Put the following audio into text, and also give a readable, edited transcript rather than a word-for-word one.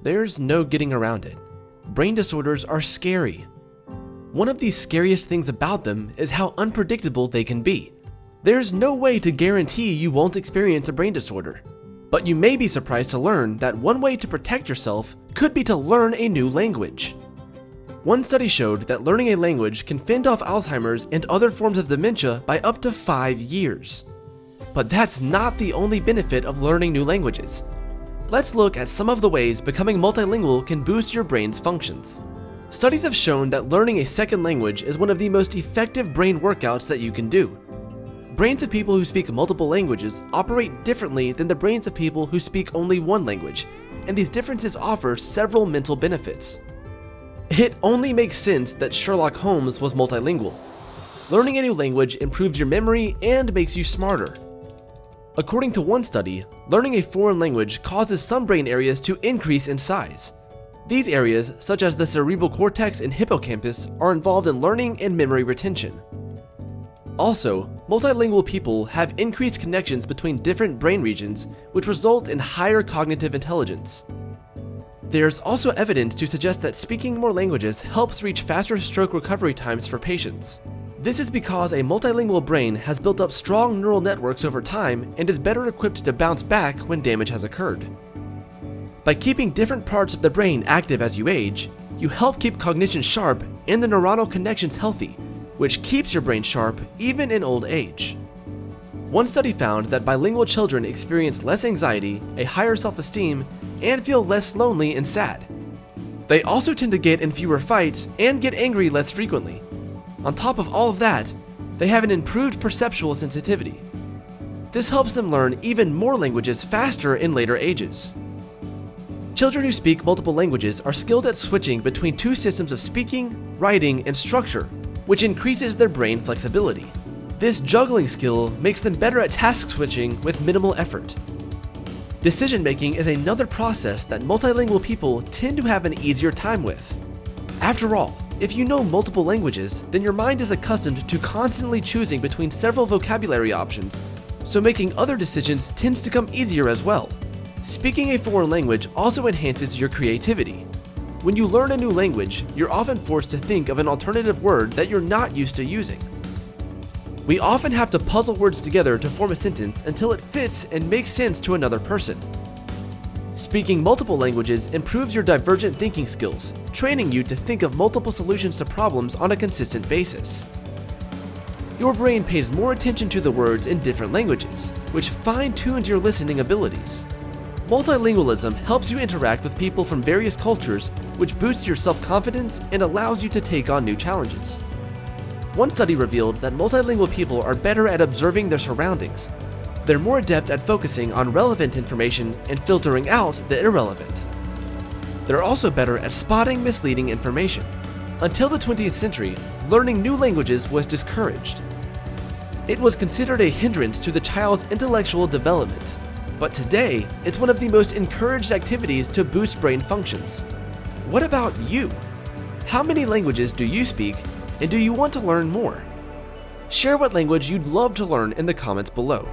there's no getting around it. Brain disorders are scary. One of the scariest things about them is how unpredictable they can be. There's no way to guarantee you won't experience a brain disorder, but you may be surprised to learn that one way to protect yourself could be to learn a new language. One study showed that learning a language can fend off Alzheimer's and other forms of dementia by up to 5 years. But that's not the only benefit of learning new languages. Let's look at some of the ways becoming multilingual can boost your brain's functions. Studies have shown that learning a second language is one of the most effective brain workouts that you can do. Brains of people who speak multiple languages operate differently than the brains of people who speak only one language, and these differences offer several mental benefits. It only makes sense that Sherlock Holmes was multilingual. Learning a new language improves your memory and makes you smarter. According to one study, learning a foreign language causes some brain areas to increase in size. These areas, such as the cerebral cortex and hippocampus, are involved in learning and memory retention. Also, multilingual people have increased connections between different brain regions, which result in higher cognitive intelligence. There's also evidence to suggest that speaking more languages helps reach faster stroke recovery times for patients. This is because a multilingual brain has built up strong neural networks over time and is better equipped to bounce back when damage has occurred. By keeping different parts of the brain active as you age, you help keep cognition sharp and the neuronal connections healthy, which keeps your brain sharp even in old age. One study found that bilingual children experience less anxiety, a higher self-esteem, and feel less lonely and sad. They also tend to get in fewer fights and get angry less frequently. On top of all of that, they have an improved perceptual sensitivity. This helps them learn even more languages faster in later ages. Children who speak multiple languages are skilled at switching between two systems of speaking, writing, and structure, which increases their brain flexibility. This juggling skill makes them better at task switching with minimal effort. Decision-making is another process that multilingual people tend to have an easier time with. After all, if you know multiple languages, then your mind is accustomed to constantly choosing between several vocabulary options, so making other decisions tends to come easier as well. Speaking a foreign language also enhances your creativity. When you learn a new language, you're often forced to think of an alternative word that you're not used to using. We often have to puzzle words together to form a sentence until it fits and makes sense to another person. Speaking multiple languages improves your divergent thinking skills, training you to think of multiple solutions to problems on a consistent basis. Your brain pays more attention to the words in different languages, which fine-tunes your listening abilities. Multilingualism helps you interact with people from various cultures, which boosts your self-confidence and allows you to take on new challenges. One study revealed that multilingual people are better at observing their surroundings. They're more adept at focusing on relevant information and filtering out the irrelevant. They're also better at spotting misleading information. Until the 20th century, learning new languages was discouraged. It was considered a hindrance to the child's intellectual development. But today, it's one of the most encouraged activities to boost brain functions. What about you? How many languages do you speak, and do you want to learn more? Share what language you'd love to learn in the comments below.